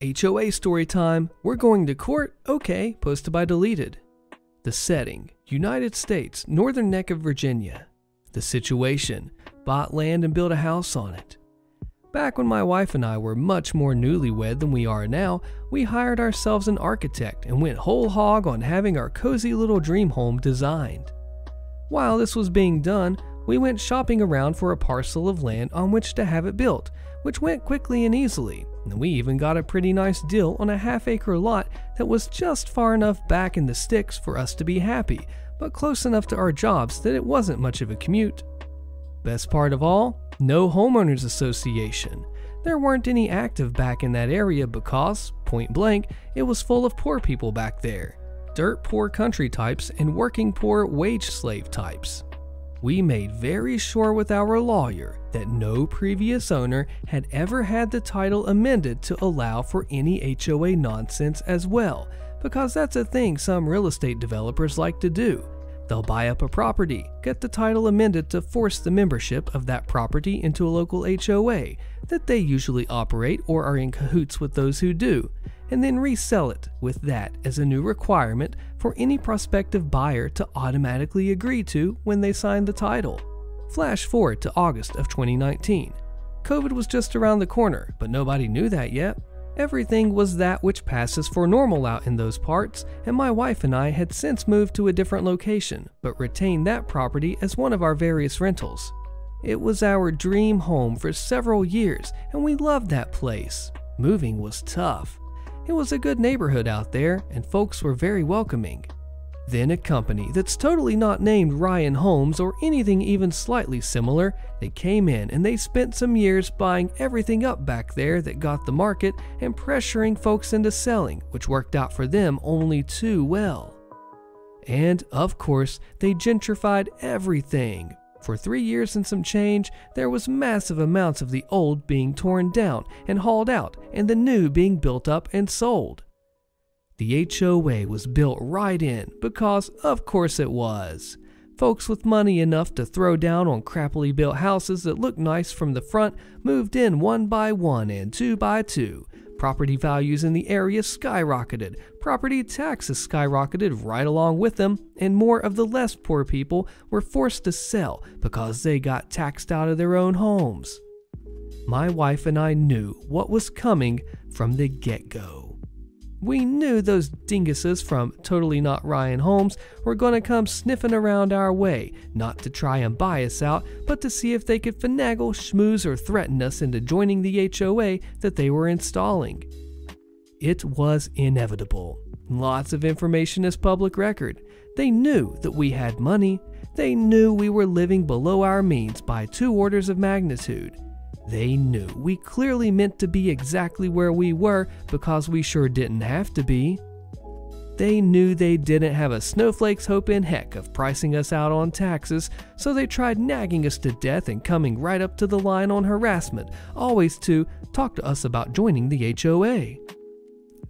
HOA story time. We're going to court. Okay, posted by deleted. The setting: United States, northern neck of Virginia. The situation: bought land and built a house on it. Back when my wife and I were much more newlywed than we are now, we hired ourselves an architect and went whole hog on having our cozy little dream home designed. While this was being done, we went shopping around for a parcel of land on which to have it built, which went quickly and easily, and we even got a pretty nice deal on a half-acre lot that was just far enough back in the sticks for us to be happy, but close enough to our jobs that it wasn't much of a commute. Best part of all, no homeowners association. There weren't any active back in that area because, point blank, it was full of poor people back there. Dirt poor country types and working poor wage slave types. We made very sure with our lawyer that no previous owner had ever had the title amended to allow for any HOA nonsense as well, because that's a thing some real estate developers like to do. They'll buy up a property, get the title amended to force the membership of that property into a local HOA that they usually operate or are in cahoots with those who do, and then resell it with that as a new requirement for any prospective buyer to automatically agree to when they sign the title. Flash forward to August of 2019. COVID was just around the corner, but nobody knew that yet. Everything was that which passes for normal out in those parts, and my wife and I had since moved to a different location, but retained that property as one of our various rentals. It was our dream home for several years, and we loved that place. Moving was tough. It was a good neighborhood out there, and folks were very welcoming. Then a company that's totally not named Ryan Homes or anything even slightly similar, they came in and they spent some years buying everything up back there that got the market and pressuring folks into selling, which worked out for them only too well. And of course, they gentrified everything. For 3 years and some change, there was massive amounts of the old being torn down and hauled out and the new being built up and sold. The HOA was built right in because, of course it was. Folks with money enough to throw down on crappily built houses that looked nice from the front moved in one by one and two by two. Property values in the area skyrocketed, property taxes skyrocketed right along with them, and more of the less poor people were forced to sell because they got taxed out of their own homes. My wife and I knew what was coming from the get-go. We knew those dinguses from Totally Not Ryan Homes were going to come sniffing around our way, not to try and buy us out, but to see if they could finagle, schmooze, or threaten us into joining the HOA that they were installing. It was inevitable. Lots of information is public record. They knew that we had money. They knew we were living below our means by 2 orders of magnitude. They knew we clearly meant to be exactly where we were because we sure didn't have to be. They knew they didn't have a snowflake's hope in heck of pricing us out on taxes, so they tried nagging us to death and coming right up to the line on harassment, always to talk to us about joining the HOA.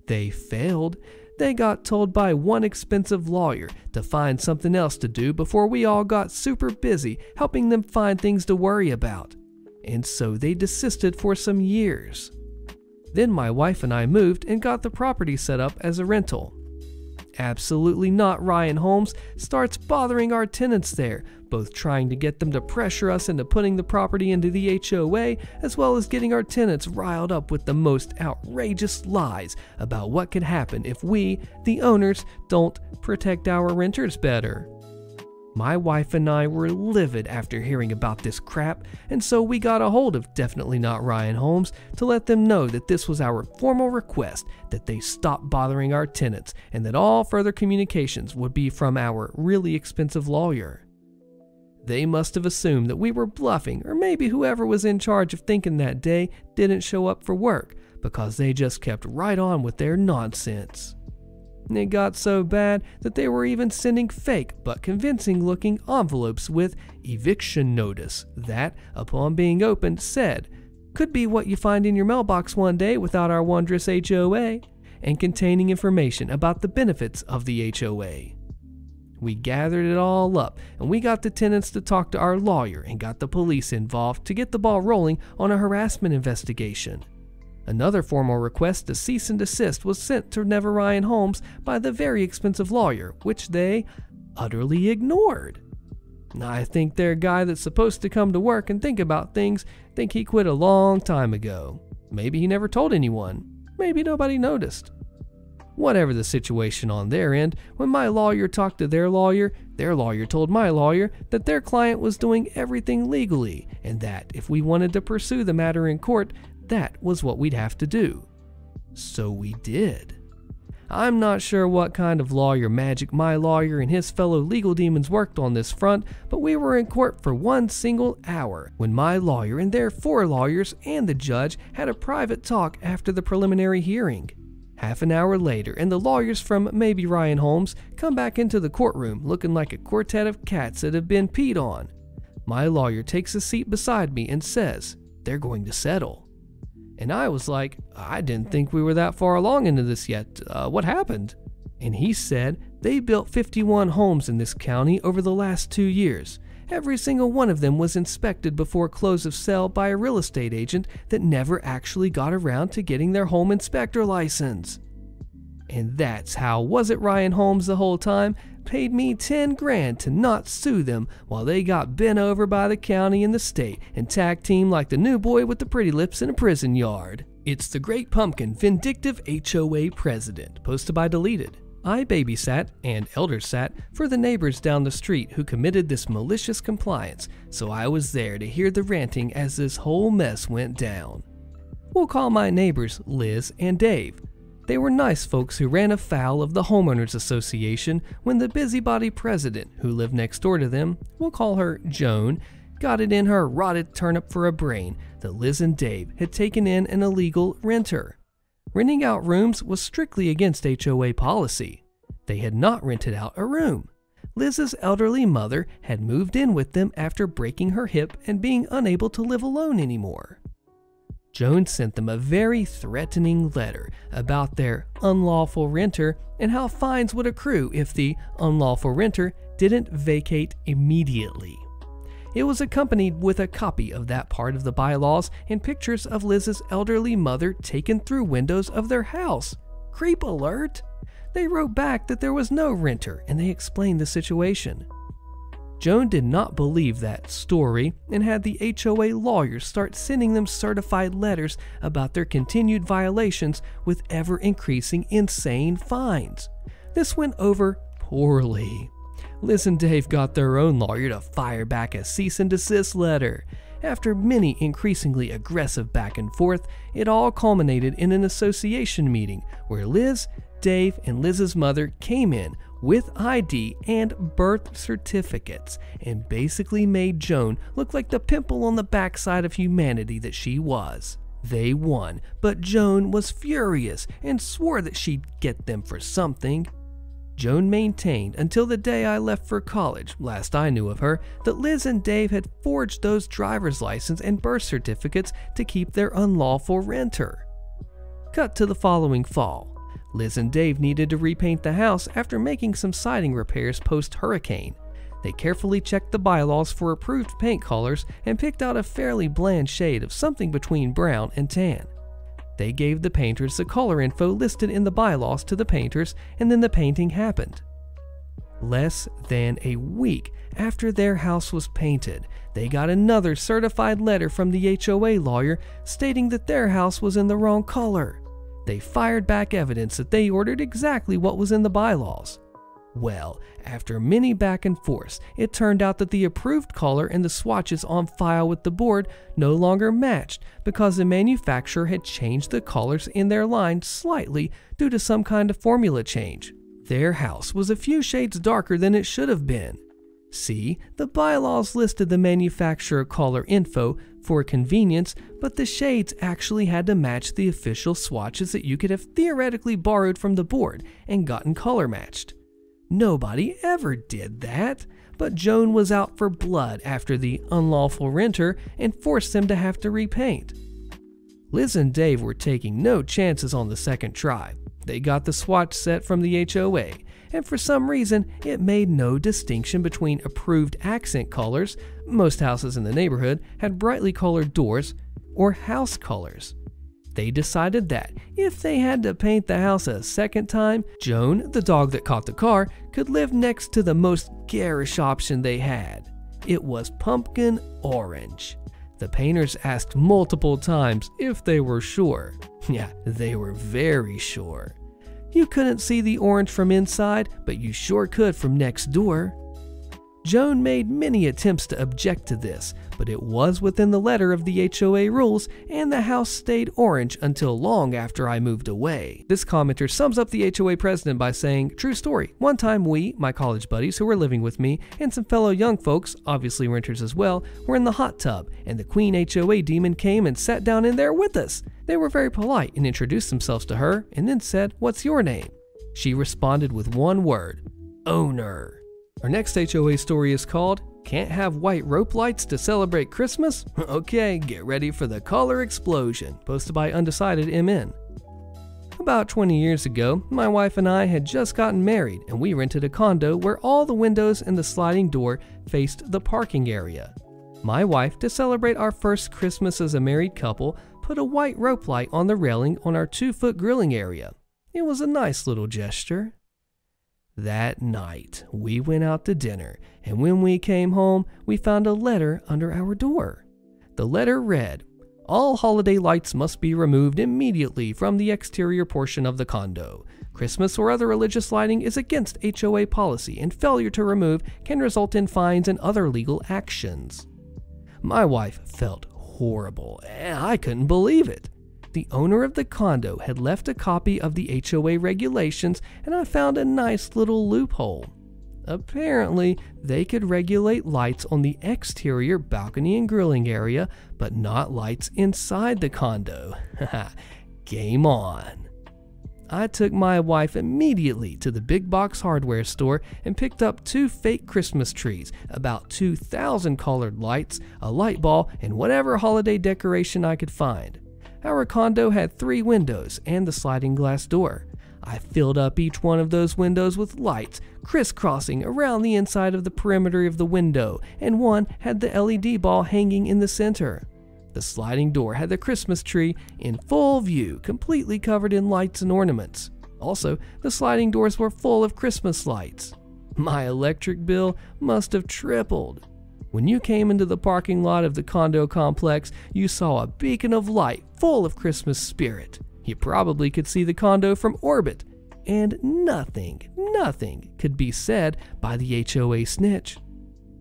They failed. They got told by one expensive lawyer to find something else to do before we all got super busy helping them find things to worry about. And so they desisted for some years. Then my wife and I moved and got the property set up as a rental. Absolutely Not Ryan Homes starts bothering our tenants there, both trying to get them to pressure us into putting the property into the HOA, as well as getting our tenants riled up with the most outrageous lies about what could happen if we, the owners, don't protect our renters better. My wife and I were livid after hearing about this crap, and so we got a hold of Definitely Not Ryan Homes to let them know that this was our formal request that they stop bothering our tenants and that all further communications would be from our really expensive lawyer. They must have assumed that we were bluffing, or maybe whoever was in charge of thinking that day didn't show up for work, because they just kept right on with their nonsense. It got so bad that they were even sending fake but convincing looking envelopes with eviction notice that, upon being opened, said, "Could be what you find in your mailbox one day without our wondrous HOA," and containing information about the benefits of the HOA. We gathered it all up, and we got the tenants to talk to our lawyer and got the police involved to get the ball rolling on a harassment investigation. Another formal request to cease and desist was sent to Never Ryan Homes by the very expensive lawyer, which they utterly ignored. I think their guy that's supposed to come to work and think about things think he quit a long time ago. Maybe he never told anyone. Maybe nobody noticed. Whatever the situation on their end, when my lawyer talked to their lawyer told my lawyer that their client was doing everything legally and that if we wanted to pursue the matter in court, that was what we'd have to do. So we did. I'm not sure what kind of lawyer magic my lawyer and his fellow legal demons worked on this front, but we were in court for 1 single hour when my lawyer and their 4 lawyers and the judge had a private talk after the preliminary hearing. Half an hour later, and the lawyers from maybe Ryan Homes come back into the courtroom looking like a quartet of cats that have been peed on. My lawyer takes a seat beside me and says, "They're going to settle." And I was like, "I didn't think we were that far along into this yet. What happened?" And he said, "They built 51 homes in this county over the last 2 years. Every single one of them was inspected before close of sale by a real estate agent that never actually got around to getting their home inspector license. And that's how Was It Ryan Homes the whole time paid me 10 grand to not sue them while they got bent over by the county and the state and tag teamed like the new boy with the pretty lips in a prison yard." It's the Great Pumpkin Vindictive HOA President, posted by Deleted. I babysat and elder sat for the neighbors down the street who committed this malicious compliance, so I was there to hear the ranting as this whole mess went down. We'll call my neighbors Liz and Dave. They were nice folks who ran afoul of the Homeowners Association when the busybody president, who lived next door to them, we'll call her Joan, got it in her rotted turnip for a brain that Liz and Dave had taken in an illegal renter. Renting out rooms was strictly against HOA policy. They had not rented out a room. Liz's elderly mother had moved in with them after breaking her hip and being unable to live alone anymore. Joan sent them a very threatening letter about their unlawful renter and how fines would accrue if the unlawful renter didn't vacate immediately. It was accompanied with a copy of that part of the bylaws and pictures of Liz's elderly mother taken through windows of their house. Creep alert! They wrote back that there was no renter and they explained the situation. Joan did not believe that story and had the HOA lawyers start sending them certified letters about their continued violations with ever-increasing insane fines. This went over poorly. Liz and Dave got their own lawyer to fire back a cease and desist letter. After many increasingly aggressive back and forth, it all culminated in an association meeting where Liz, Dave, and Liz's mother came in with ID and birth certificates and basically made Joan look like the pimple on the backside of humanity that she was. They won, but Joan was furious and swore that she'd get them for something. Joan maintained until the day I left for college, last I knew of her, that Liz and Dave had forged those driver's license and birth certificates to keep their unlawful renter. Cut to the following fall. Liz and Dave needed to repaint the house after making some siding repairs post-hurricane. They carefully checked the bylaws for approved paint colors and picked out a fairly bland shade of something between brown and tan. They gave the painters the color info listed in the bylaws to the painters, and then the painting happened. Less than a week after their house was painted, they got another certified letter from the HOA lawyer stating that their house was in the wrong color. They fired back evidence that they ordered exactly what was in the bylaws. Well, after many back and forths, it turned out that the approved color and the swatches on file with the board no longer matched because the manufacturer had changed the colors in their line slightly due to some kind of formula change. Their house was a few shades darker than it should have been. See, the bylaws listed the manufacturer color info for convenience, but the shades actually had to match the official swatches that you could have theoretically borrowed from the board and gotten color matched. Nobody ever did that, but Joan was out for blood after the unlawful renter and forced them to have to repaint. Liz and Dave were taking no chances on the second try. They got the swatch set from the HOA, and for some reason, it made no distinction between approved accent colors, most houses in the neighborhood had brightly colored doors, or house colors. They decided that if they had to paint the house a second time, Joan, the dog that caught the car, could live next to the most garish option they had. It was pumpkin orange. The painters asked multiple times if they were sure. Yeah, they were very sure. You couldn't see the orange from inside, but you sure could from next door. Joan made many attempts to object to this, but it was within the letter of the HOA rules, and the house stayed orange until long after I moved away. This commenter sums up the HOA president by saying, "True story. One time we, my college buddies who were living with me, and some fellow young folks, obviously renters as well, were in the hot tub, and the Queen HOA demon came and sat down in there with us. They were very polite and introduced themselves to her, and then said, 'What's your name?' She responded with one word, 'Owner.'" Our next HOA story is called, "Can't Have White Rope Lights to Celebrate Christmas?" Okay, get ready for the color explosion, posted by Undecided MN. About 20 years ago, my wife and I had just gotten married, and we rented a condo where all the windows and the sliding door faced the parking area. My wife, to celebrate our first Christmas as a married couple, put a white rope light on the railing on our 2-foot grilling area. It was a nice little gesture. That night, we went out to dinner, and when we came home, we found a letter under our door. The letter read, "All holiday lights must be removed immediately from the exterior portion of the condo. Christmas or other religious lighting is against HOA policy, and failure to remove can result in fines and other legal actions." My wife felt horrible, and I couldn't believe it. The owner of the condo had left a copy of the HOA regulations, and I found a nice little loophole. Apparently, they could regulate lights on the exterior balcony and grilling area, but not lights inside the condo. Game on. I took my wife immediately to the big box hardware store and picked up 2 fake Christmas trees, about 2,000 colored lights, a light ball, and whatever holiday decoration I could find. Our condo had 3 windows and the sliding glass door. I filled up each one of those windows with lights, crisscrossing around the inside of the perimeter of the window, and one had the LED ball hanging in the center. The sliding door had the Christmas tree in full view, completely covered in lights and ornaments. Also, the sliding doors were full of Christmas lights. My electric bill must have tripled. When you came into the parking lot of the condo complex, you saw a beacon of light full of Christmas spirit. You probably could see the condo from orbit, and nothing could be said by the HOA snitch.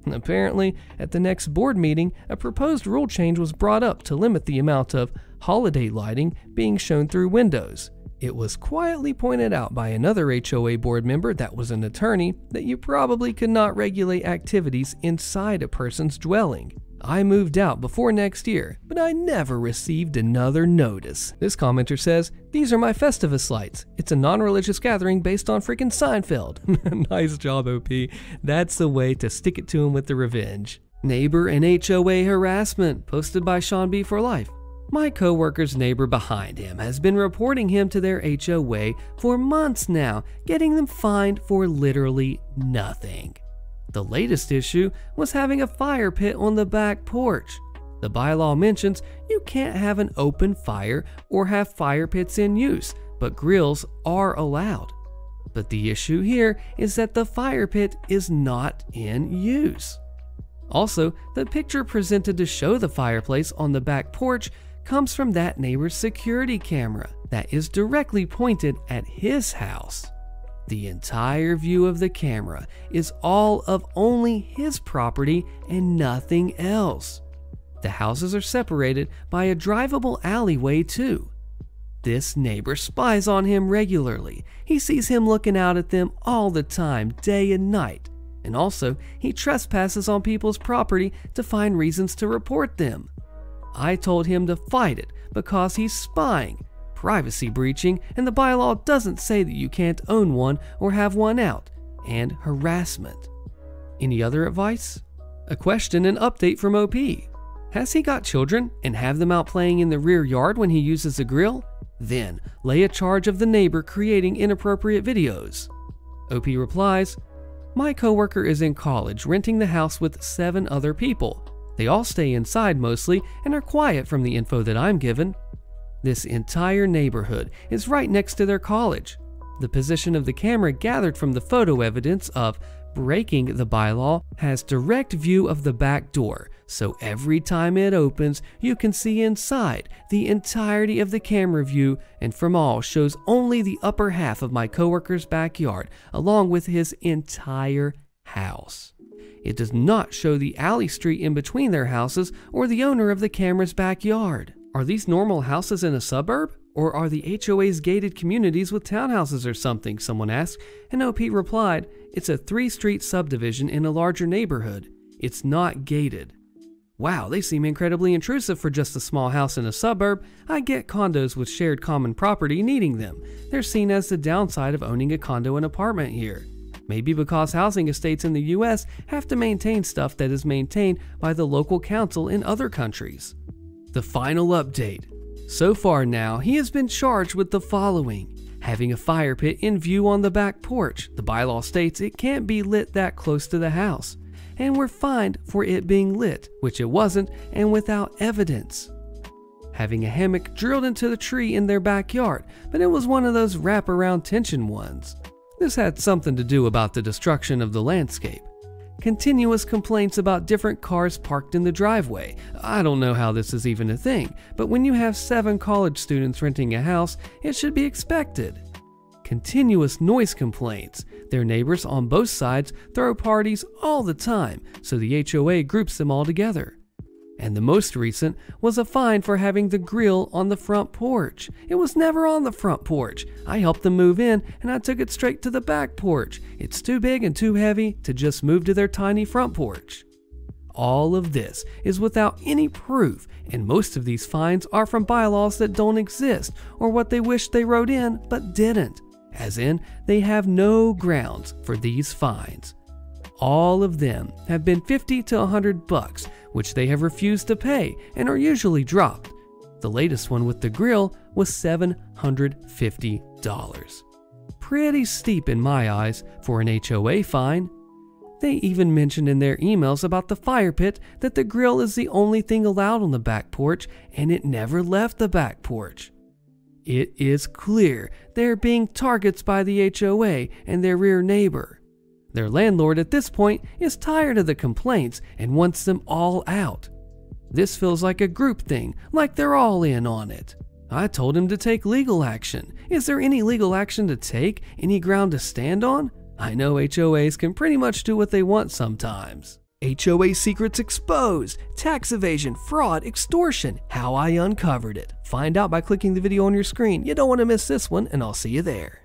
Apparently, at the next board meeting, a proposed rule change was brought up to limit the amount of holiday lighting being shown through windows. It was quietly pointed out by another HOA board member that was an attorney that you probably could not regulate activities inside a person's dwelling. I moved out before next year, but I never received another notice. This commenter says, "These are my Festivus lights. It's a non-religious gathering based on freaking Seinfeld." Nice job, OP. That's the way to stick it to him with the revenge. Neighbor and HOA harassment, posted by Sean B for Life. My coworker's neighbor behind him has been reporting him to their HOA for months now, getting them fined for literally nothing. The latest issue was having a fire pit on the back porch. The bylaw mentions you can't have an open fire or have fire pits in use, but grills are allowed. But the issue here is that the fire pit is not in use. Also, the picture presented to show the fireplace on the back porch comes from that neighbor's security camera that is directly pointed at his house. The entire view of the camera is all of only his property and nothing else. The houses are separated by a drivable alleyway too. This neighbor spies on him regularly. He sees him looking out at them all the time, day and night. And also, he trespasses on people's property to find reasons to report them. I told him to fight it because he's spying, privacy breaching, and the bylaw doesn't say that you can't own one or have one out, and harassment. Any other advice? A question and update from OP. Has he got children and have them out playing in the rear yard when he uses a grill? Then lay a charge of the neighbor creating inappropriate videos. OP replies, "My coworker is in college renting the house with 7 other people. They all stay inside mostly and are quiet from the info that I'm given. This entire neighborhood is right next to their college. The position of the camera gathered from the photo evidence of breaking the bylaw has direct view of the back door, so every time it opens, you can see inside. The entirety of the camera view and from all shows only the upper half of my coworker's backyard, along with his entire house. It does not show the alley street in between their houses or the owner of the camera's backyard. Are these normal houses in a suburb? Or are the HOAs gated communities with townhouses or something? Someone asked, and OP replied, it's a 3-street subdivision in a larger neighborhood. It's not gated. Wow, they seem incredibly intrusive for just a small house in a suburb. I get condos with shared common property needing them. They're seen as the downside of owning a condo and apartment here. Maybe because housing estates in the US have to maintain stuff that is maintained by the local council in other countries. The final update. So far now, he has been charged with the following: having a fire pit in view on the back porch. The bylaw states it can't be lit that close to the house, and were fined for it being lit, which it wasn't, and without evidence. Having a hammock drilled into the tree in their backyard, but it was one of those wraparound tension ones. This had something to do about the destruction of the landscape. Continuous complaints about different cars parked in the driveway. I don't know how this is even a thing, but when you have 7 college students renting a house, it should be expected. Continuous noise complaints. Their neighbors on both sides throw parties all the time, so the HOA groups them all together. And the most recent was a fine for having the grill on the front porch. It was never on the front porch. I helped them move in and I took it straight to the back porch. It's too big and too heavy to just move to their tiny front porch. All of this is without any proof, and most of these fines are from bylaws that don't exist or what they wish they wrote in but didn't. As in, they have no grounds for these fines. All of them have been $50 to $100, which they have refused to pay and are usually dropped. The latest one with the grill was $750. Pretty steep in my eyes for an HOA fine. They even mentioned in their emails about the fire pit that the grill is the only thing allowed on the back porch and it never left the back porch. It is clear they're being targets by the HOA and their rear neighbor. Their landlord at this point is tired of the complaints and wants them all out. This feels like a group thing, like they're all in on it. I told him to take legal action. Is there any legal action to take? Any ground to stand on? I know HOAs can pretty much do what they want sometimes. HOA secrets exposed, tax evasion, fraud, extortion, how I uncovered it. Find out by clicking the video on your screen. You don't want to miss this one, and I'll see you there.